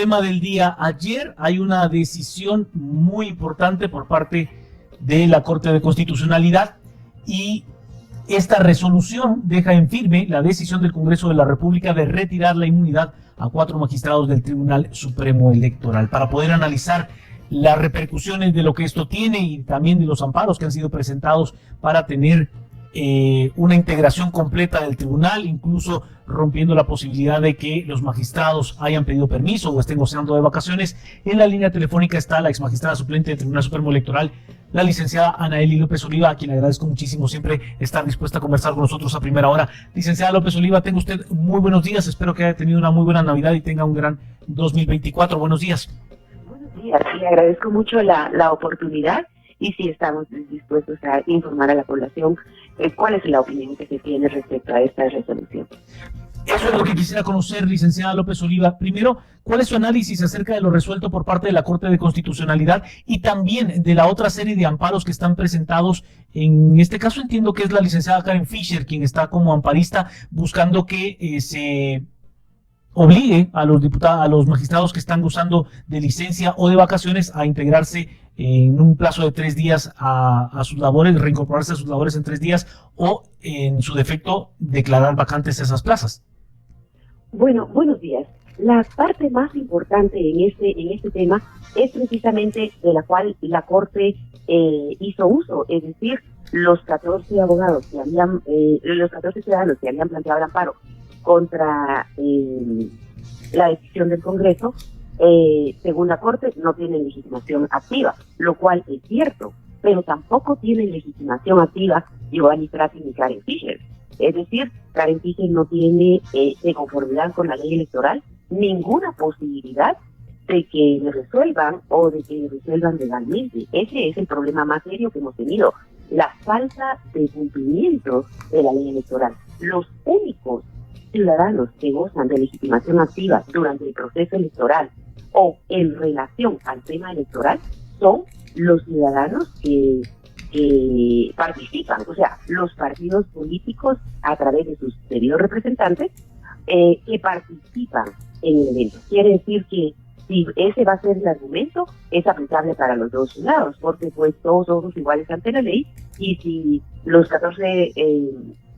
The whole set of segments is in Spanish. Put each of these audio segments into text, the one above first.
tema del día. Ayer hay una decisión muy importante por parte de la Corte de Constitucionalidad y esta resolución deja en firme la decisión del Congreso de la República de retirar la inmunidad a 4 magistrados del Tribunal Supremo Electoral. Para poder analizar las repercusiones de lo que esto tiene y también de los amparos que han sido presentados para tener una integración completa del tribunal, incluso rompiendo la posibilidad de que los magistrados hayan pedido permiso o estén gozando de vacaciones. En la línea telefónica está la exmagistrada suplente del Tribunal Supremo Electoral, la licenciada Anaely López Oliva, a quien le agradezco muchísimo siempre estar dispuesta a conversar con nosotros a primera hora. Licenciada López Oliva, tenga usted muy buenos días, espero que haya tenido una muy buena Navidad y tenga un gran 2024. Buenos días. Buenos días, le agradezco mucho la oportunidad y sí estamos dispuestos a informar a la población cuál es la opinión que se tiene respecto a esta resolución. Eso es lo que quisiera conocer, licenciada López Oliva. Primero, ¿cuál es su análisis acerca de lo resuelto por parte de la Corte de Constitucionalidad y también de la otra serie de amparos que están presentados? En este caso entiendo que es la licenciada Karen Fischer quien está como amparista buscando que se obligue a los diputados, a los magistrados que están gozando de licencia o de vacaciones a integrarse en un plazo de 3 días a sus labores, reincorporarse a sus labores en 3 días o, en su defecto, declarar vacantes esas plazas. Bueno, buenos días. La parte más importante en este tema es precisamente de la cual la Corte hizo uso, es decir, los 14 abogados que habían, los 14 ciudadanos que habían planteado el amparo contra la decisión del Congreso, según la Corte, no tienen legitimación activa, lo cual es cierto, pero tampoco tienen legitimación activa Giovanni Prati ni Karen Fischer. Es decir, Karen Fischer no tiene, de conformidad con la ley electoral, ninguna posibilidad de que le resuelvan o de que le resuelvan legalmente. Ese es el problema más serio que hemos tenido, la falta de cumplimiento de la ley electoral. Los únicos ciudadanos que gozan de legitimación activa durante el proceso electoral o en relación al tema electoral son los ciudadanos que participan, o sea, los partidos políticos a través de sus debidos representantes que participan en el evento. Quiere decir que si ese va a ser el argumento, es aplicable para los dos lados, porque pues todos somos iguales ante la ley, y si los 14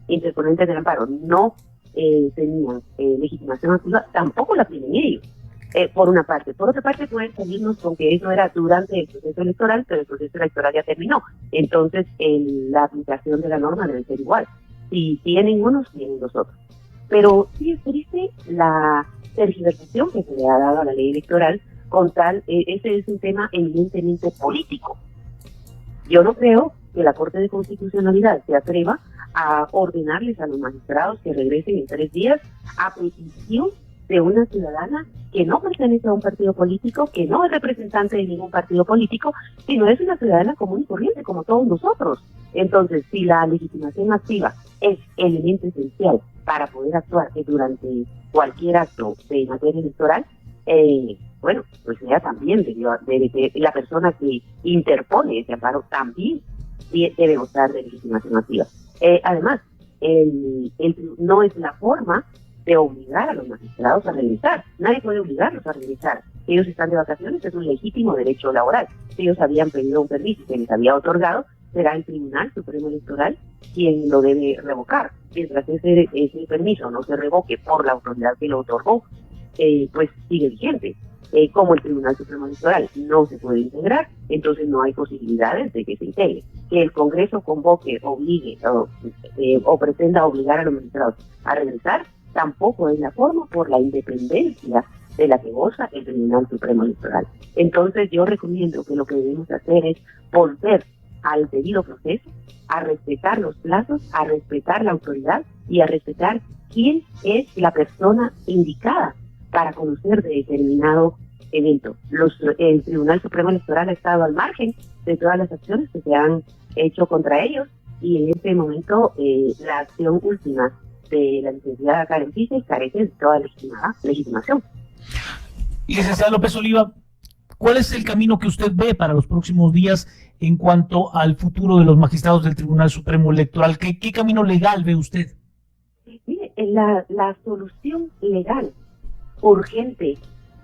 interponentes del amparo no tenían legitimación activa, tampoco la tienen ellos. Por una parte. Por otra parte, pueden salirnos con que eso era durante el proceso electoral, pero el proceso electoral ya terminó. Entonces, la aplicación de la norma debe ser igual. Si tienen unos, tienen los otros. Pero sí es triste la tergiversación que se le ha dado a la ley electoral con tal, ese es un tema evidentemente político. Yo no creo que la Corte de Constitucionalidad se atreva a ordenarles a los magistrados que regresen en 3 días a petición de una ciudadana que no pertenece a un partido político, que no es representante de ningún partido político, sino es una ciudadana común y corriente como todos nosotros. Entonces, si la legitimación activa es elemento esencial para poder actuar durante cualquier acto de materia electoral, bueno, pues ella también debe la persona que interpone ese amparo también debe gozar de legitimación activa. Además, no es la forma de obligar a los magistrados a regresar. Nadie puede obligarlos a regresar. Ellos están de vacaciones, es un legítimo derecho laboral. Si ellos habían pedido un permiso y se les había otorgado, será el Tribunal Supremo Electoral quien lo debe revocar. Mientras ese permiso no se revoque por la autoridad que lo otorgó, pues sigue vigente. Como el Tribunal Supremo Electoral no se puede integrar, entonces no hay posibilidades de que se integre. Que el Congreso convoque, obligue o pretenda obligar a los magistrados a regresar, tampoco es la forma por la independencia de la que goza el Tribunal Supremo Electoral. Entonces yo recomiendo que lo que debemos hacer es volver al debido proceso, a respetar los plazos, a respetar la autoridad y a respetar quién es la persona indicada para conocer de determinado evento. El Tribunal Supremo Electoral ha estado al margen de todas las acciones que se han hecho contra ellos y en este momento la acción última de la licenciada Karen Fischer carece de toda legitimación. Licenciada López Oliva, ¿cuál es el camino que usted ve para los próximos días en cuanto al futuro de los magistrados del Tribunal Supremo Electoral? ¿Qué camino legal ve usted? Mire, la solución legal urgente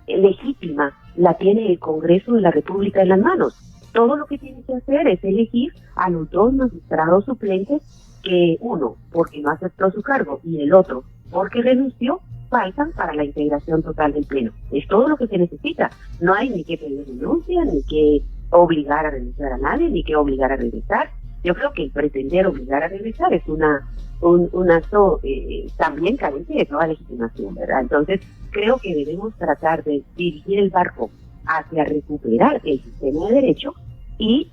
legítima la tiene el Congreso de la República en las manos. Todo lo que tiene que hacer es elegir a los dos magistrados suplentes que uno, porque no aceptó su cargo, y el otro, porque renunció, faltan para la integración total del Pleno. Es todo lo que se necesita. No hay ni que pedir renuncia, ni que obligar a renunciar a nadie, ni que obligar a regresar. Yo creo que el pretender obligar a regresar es un acto también carente de toda legitimación, ¿verdad? Entonces, creo que debemos tratar de dirigir el barco hacia recuperar el sistema de derecho y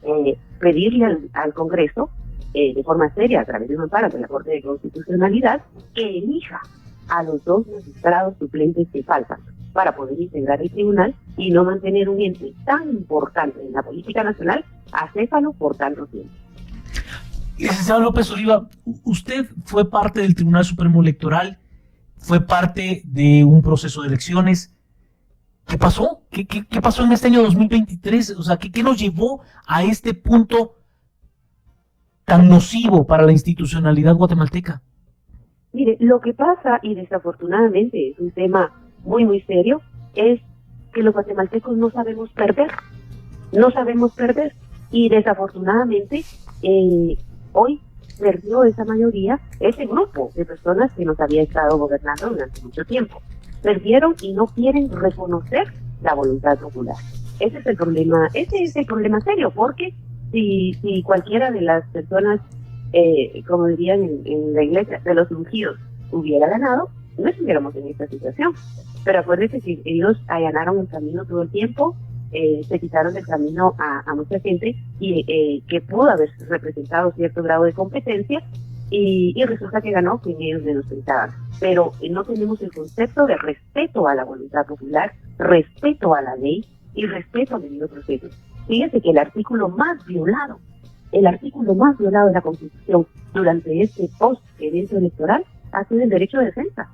pedirle al Congreso, de forma seria, a través de un amparo de la Corte de Constitucionalidad, que elija a los dos magistrados suplentes que faltan para poder integrar el tribunal y no mantener un ente tan importante en la política nacional acéfalo por tanto tiempo. Licenciado López Oliva, usted fue parte del Tribunal Supremo Electoral, fue parte de un proceso de elecciones. ¿Qué pasó? ¿Qué pasó en este año 2023? O sea, ¿qué nos llevó a este punto tan nocivo para la institucionalidad guatemalteca? Mire, lo que pasa, y desafortunadamente es un tema muy, muy serio, es que los guatemaltecos no sabemos perder. No sabemos perder. Y desafortunadamente, hoy perdió esa mayoría, ese grupo de personas que nos había estado gobernando durante mucho tiempo. Perdieron y no quieren reconocer la voluntad popular. Ese es el problema serio, porque si cualquiera de las personas, como dirían en la iglesia, de los ungidos, hubiera ganado, no estuviéramos en esta situación. Pero acuérdense que ellos allanaron el camino todo el tiempo, se quitaron del camino a mucha gente y que pudo haber representado cierto grado de competencia y resulta que ganó quien ellos menos pensaban. Pero no tenemos el concepto de respeto a la voluntad popular, respeto a la ley y respeto al debido proceso. Fíjense que el artículo más violado de la Constitución durante este post-evento electoral ha sido el derecho de defensa,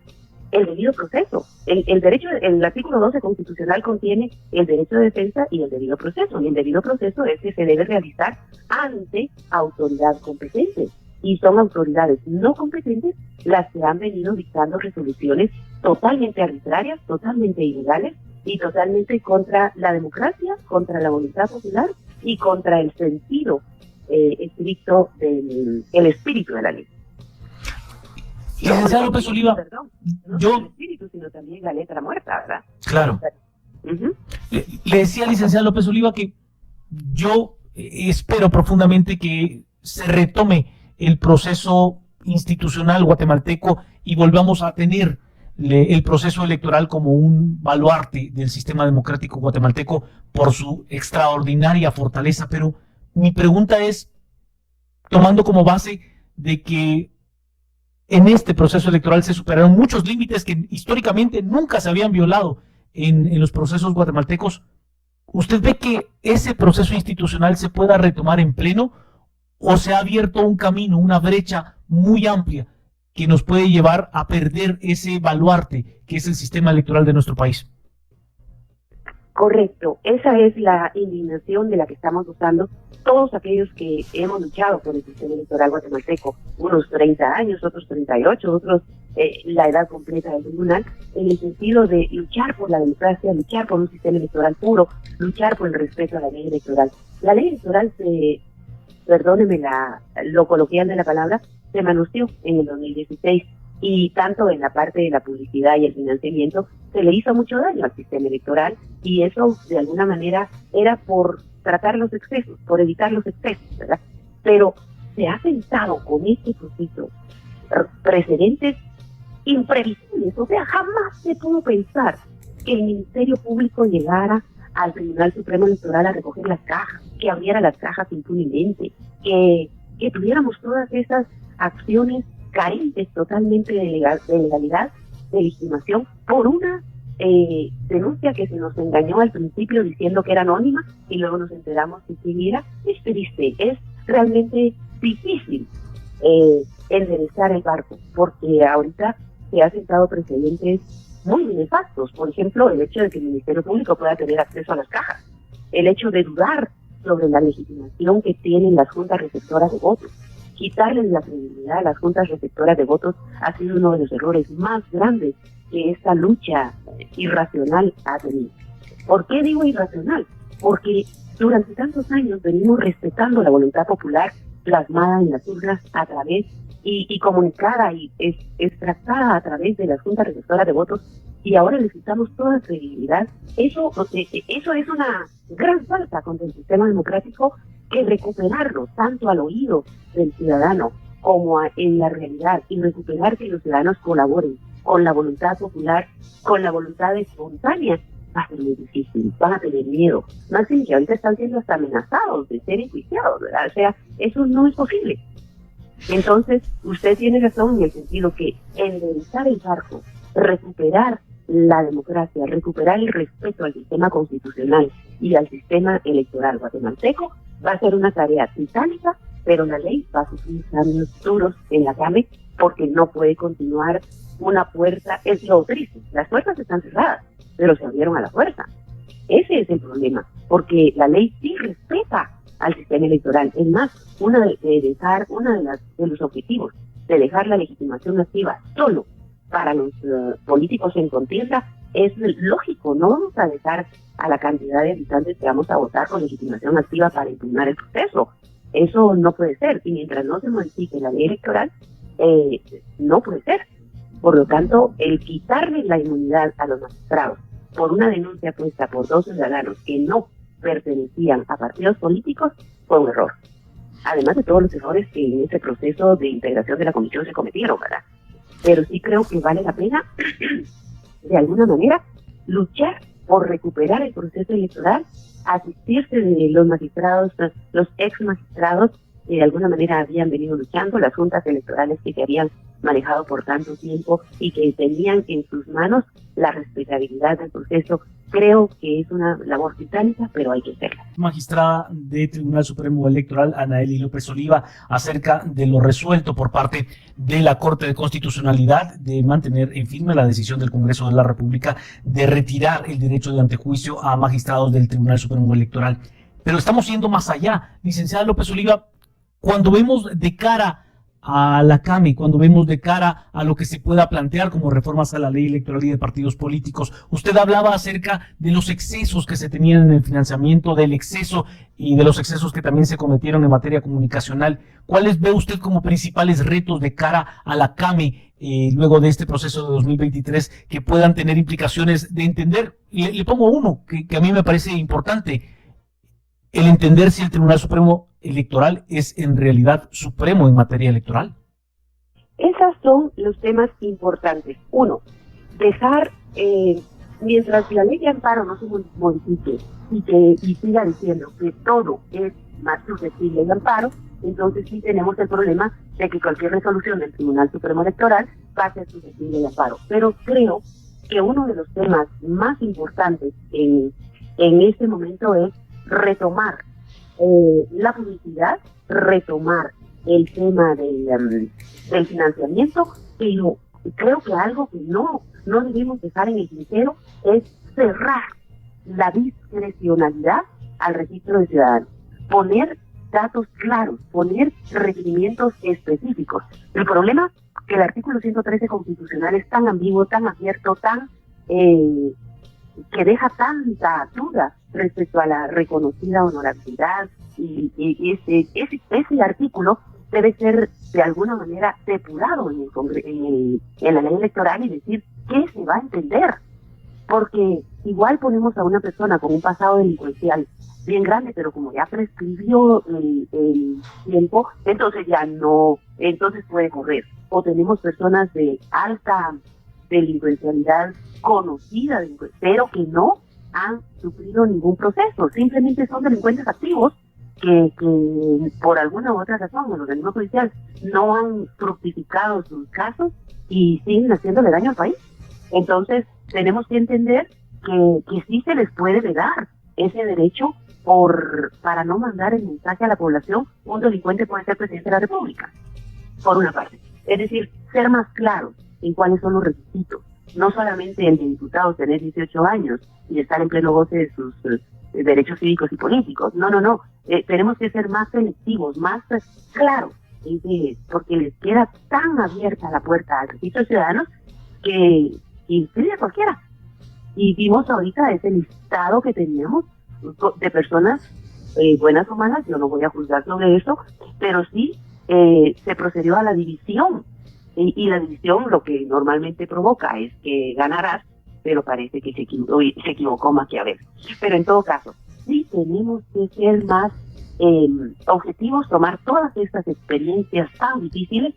el debido proceso. El artículo 12 constitucional contiene el derecho de defensa y el debido proceso. Y el debido proceso es que se debe realizar ante autoridad competente. Y son autoridades no competentes las que han venido dictando resoluciones totalmente arbitrarias, totalmente ilegales y totalmente contra la democracia, contra la voluntad popular y contra el sentido estricto del espíritu de la ley. Licenciado López Oliva, perdón, no solo el espíritu, sino también la letra muerta, ¿verdad? Claro. Le decía, licenciado López Oliva, que yo espero profundamente que se retome el proceso institucional guatemalteco y volvamos a tener el proceso electoral como un baluarte del sistema democrático guatemalteco por su extraordinaria fortaleza. Pero mi pregunta es, tomando como base de que en este proceso electoral se superaron muchos límites que históricamente nunca se habían violado en los procesos guatemaltecos, ¿usted ve que ese proceso institucional se pueda retomar en pleno o se ha abierto un camino, una brecha muy amplia que nos puede llevar a perder ese baluarte que es el sistema electoral de nuestro país? Correcto, esa es la indignación de la que estamos usando todos aquellos que hemos luchado por el sistema electoral guatemalteco, unos 30 años, otros 38, otros la edad completa del tribunal, en el sentido de luchar por la democracia, luchar por un sistema electoral puro, luchar por el respeto a la ley electoral. La ley electoral, perdóneme lo coloquial de la palabra, se manoseó en el 2016 y tanto en la parte de la publicidad y el financiamiento se le hizo mucho daño al sistema electoral y eso de alguna manera era por tratar los excesos, por evitar los excesos, ¿verdad? Pero se ha sentado con este proceso precedentes imprevisibles, o sea, jamás se pudo pensar que el Ministerio Público llegara al Tribunal Supremo Electoral a recoger las cajas, que abriera las cajas impunemente, que tuviéramos todas esas acciones carentes totalmente de legalidad, de legitimación, por una denuncia que se nos engañó al principio diciendo que era anónima y luego nos enteramos que sí era. Es triste, es realmente difícil enderezar el barco, porque ahorita se han sentado precedentes muy nefastos. Por ejemplo, el hecho de que el Ministerio Público pueda tener acceso a las cajas, el hecho de dudar sobre la legitimación que tienen las juntas receptoras de votos. Quitarles la credibilidad a las juntas receptoras de votos ha sido uno de los errores más grandes que esta lucha irracional ha tenido. ¿Por qué digo irracional? Porque durante tantos años venimos respetando la voluntad popular plasmada en las urnas a través y comunicada y extractada a través de las juntas receptoras de votos, y ahora les quitamos toda credibilidad. Eso es una gran falta contra el sistema democrático, que recuperarlo tanto al oído del ciudadano como en la realidad, y recuperar que los ciudadanos colaboren con la voluntad popular, con la voluntad espontánea, va a ser muy difícil, van a tener miedo. Más bien que ahorita están siendo hasta amenazados de ser enjuiciados, ¿verdad? O sea, eso no es posible. Entonces, usted tiene razón en el sentido que enderezar el barco, recuperar la democracia, recuperar el respeto al sistema constitucional y al sistema electoral guatemalteco va a ser una tarea titánica, pero la ley va a sufrir cambios duros en la CAME, porque no puede continuar una puerta. Es lo triste, las puertas están cerradas, pero se abrieron a la fuerza. Ese es el problema, porque la ley sí respeta al sistema electoral. Es más, uno de los objetivos de dejar la legitimación activa solo para los políticos en contienda es lógico. No vamos a dejar a la cantidad de habitantes que vamos a votar con legitimación activa para impugnar el proceso. Eso no puede ser, y mientras no se modifique la ley electoral, no puede ser. Por lo tanto, el quitarle la inmunidad a los magistrados por una denuncia puesta por 2 ciudadanos que no pertenecían a partidos políticos fue un error. Además de todos los errores que en ese proceso de integración de la comisión se cometieron, ¿verdad? Pero sí creo que vale la pena, de alguna manera, luchar por recuperar el proceso electoral, asistirse de los magistrados, los ex magistrados que de alguna manera habían venido luchando, las juntas electorales que se habían manejado por tanto tiempo y que tenían en sus manos la respetabilidad del proceso. Creo que es una labor titánica, pero hay que hacerla. Magistrada del Tribunal Supremo Electoral, Anaely López Oliva, acerca de lo resuelto por parte de la Corte de Constitucionalidad de mantener en firme la decisión del Congreso de la República de retirar el derecho de antejuicio a magistrados del Tribunal Supremo Electoral. Pero estamos yendo más allá. Licenciada López Oliva, cuando vemos de cara a la CAME, cuando vemos de cara a lo que se pueda plantear como reformas a la ley electoral y de partidos políticos, usted hablaba acerca de los excesos que se tenían en el financiamiento, del exceso y de los excesos que también se cometieron en materia comunicacional. ¿Cuáles ve usted como principales retos de cara a la CAME luego de este proceso de 2023 que puedan tener implicaciones de entender? Le pongo uno que a mí me parece importante: el entender si el Tribunal Supremo Electoral es en realidad supremo en materia electoral. Esos son los temas importantes. Uno, dejar, mientras la ley de amparo no se modifique y siga diciendo que todo es más susceptible de amparo, entonces sí tenemos el problema de que cualquier resolución del Tribunal Supremo Electoral va a ser susceptible de amparo. Pero creo que uno de los temas más importantes en este momento es retomar la publicidad, retomar el tema del financiamiento, pero creo que algo que no debemos dejar en el tintero es cerrar la discrecionalidad al registro de ciudadanos, poner datos claros, poner requerimientos específicos. El problema es que el artículo 113 constitucional es tan ambiguo, tan abierto, tan que deja tanta duda respecto a la reconocida honorabilidad, y ese artículo debe ser de alguna manera depurado en la ley electoral y decir qué se va a entender, porque igual ponemos a una persona con un pasado delincuencial bien grande, pero como ya prescribió el tiempo, entonces ya no, entonces puede correr. O tenemos personas de alta delincuencialidad conocida, pero que no han sufrido ningún proceso, simplemente son delincuentes activos que por alguna u otra razón el organismo judicial no han fructificado sus casos y siguen haciéndole daño al país. Entonces tenemos que entender que sí se les puede vedar ese derecho para no mandar el mensaje a la población: un delincuente puede ser presidente de la República, por una parte. Es decir, ser más claros en cuáles son los requisitos. No solamente el de diputados tener 18 años y estar en pleno goce de sus derechos cívicos y políticos. No. Tenemos que ser más selectivos, más claros, porque les queda tan abierta la puerta al registro de ciudadanos que inscribe a cualquiera. Y vimos ahorita ese listado que teníamos de personas buenas o malas, yo no voy a juzgar sobre eso, pero sí se procedió a la división. Y la división lo que normalmente provoca es que ganarás, pero parece que se equivocó Maquiavelo. Pero en todo caso, sí tenemos que ser más objetivos, tomar todas estas experiencias tan difíciles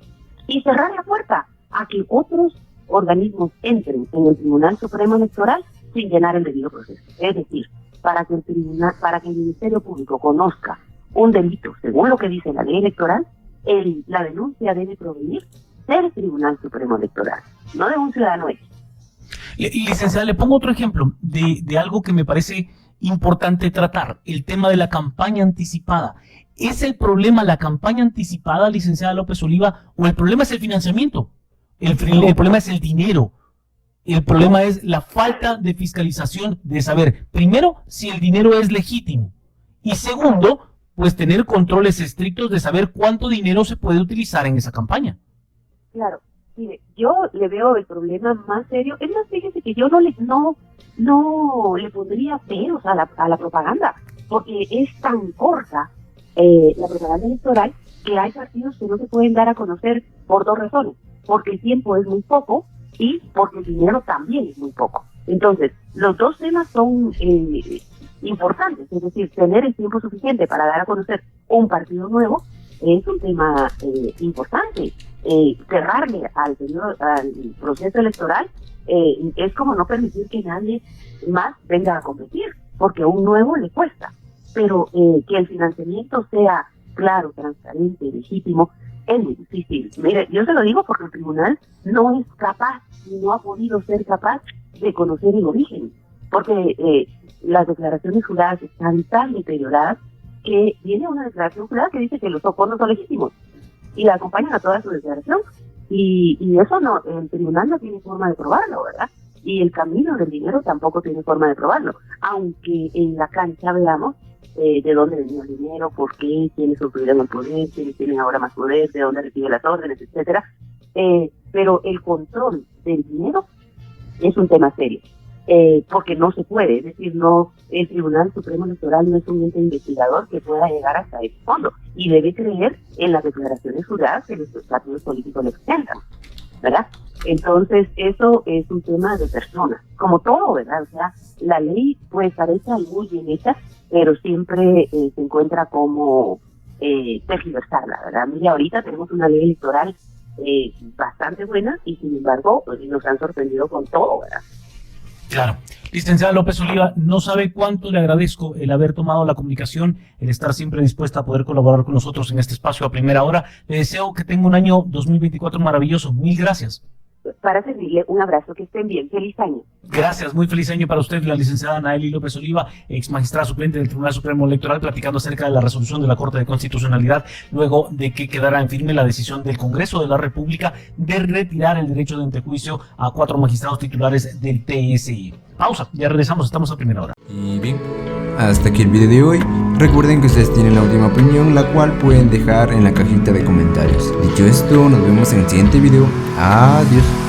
y cerrar la puerta a que otros organismos entren en el Tribunal Supremo Electoral sin llenar el debido proceso. Es decir, para que el Ministerio Público conozca un delito, según lo que dice la ley electoral, la denuncia debe provenir del Tribunal Supremo Electoral, no de un ciudadano X. Licenciada, le pongo otro ejemplo de algo que me parece importante tratar, el tema de la campaña anticipada. ¿Es el problema la campaña anticipada, licenciada López Oliva, o el problema es el financiamiento? El problema es el dinero. El problema es la falta de fiscalización, de saber, primero, si el dinero es legítimo, y segundo, pues tener controles estrictos de saber cuánto dinero se puede utilizar en esa campaña. Claro, mire, yo le veo el problema más serio. Es más, fíjese que yo no le pondría peros a la propaganda, porque es tan corta la propaganda electoral que hay partidos que no se pueden dar a conocer por dos razones: porque el tiempo es muy poco y porque el dinero también es muy poco. Entonces, los dos temas son importantes, es decir, tener el tiempo suficiente para dar a conocer un partido nuevo es un tema importante. Cerrarle al proceso electoral es como no permitir que nadie más venga a competir, porque a un nuevo le cuesta. Pero que el financiamiento sea claro, transparente, legítimo, es muy difícil. Mire, yo se lo digo porque el tribunal no es capaz, no ha podido ser capaz de conocer el origen, porque las declaraciones juradas están tan deterioradas que viene una declaración jurada que dice que los socorros son legítimos y la acompañan a toda su declaración, y eso no, el tribunal no tiene forma de probarlo, ¿verdad? Y el camino del dinero tampoco tiene forma de probarlo, aunque en la cancha veamos de dónde venía el dinero, por qué, quiénes obtuvieron el poder, quiénes tienen ahora más poder, de dónde recibe las órdenes, etcétera. Pero el control del dinero es un tema serio, porque no se puede, es decir, no, el Tribunal Supremo Electoral no es un ente investigador que pueda llegar hasta ese fondo, y debe creer en las declaraciones juradas que los partidos políticos le presentan, ¿verdad? Entonces, eso es un tema de personas, como todo, ¿verdad? O sea, la ley puede estar hecha y muy bien hecha, pero siempre se encuentra como tergiversarla, ¿verdad? Mira, ahorita tenemos una ley electoral bastante buena y sin embargo nos han sorprendido con todo, ¿verdad? Claro. Licenciada López Oliva, no sabe cuánto le agradezco el haber tomado la comunicación, el estar siempre dispuesta a poder colaborar con nosotros en este espacio a primera hora. Le deseo que tenga un año 2024 maravilloso. Mil gracias. Para servirle, un abrazo, que estén bien, feliz año. Gracias, muy feliz año para usted, la licenciada Anaeli López Oliva, ex magistrada suplente del Tribunal Supremo Electoral, platicando acerca de la resolución de la Corte de Constitucionalidad, luego de que quedara en firme la decisión del Congreso de la República de retirar el derecho de antejuicio a 4 magistrados titulares del TSI. Pausa, ya regresamos, estamos a primera hora. Y bien, hasta aquí el video de hoy. Recuerden que ustedes tienen la última opinión, la cual pueden dejar en la cajita de comentarios. Dicho esto, nos vemos en el siguiente video. Adiós.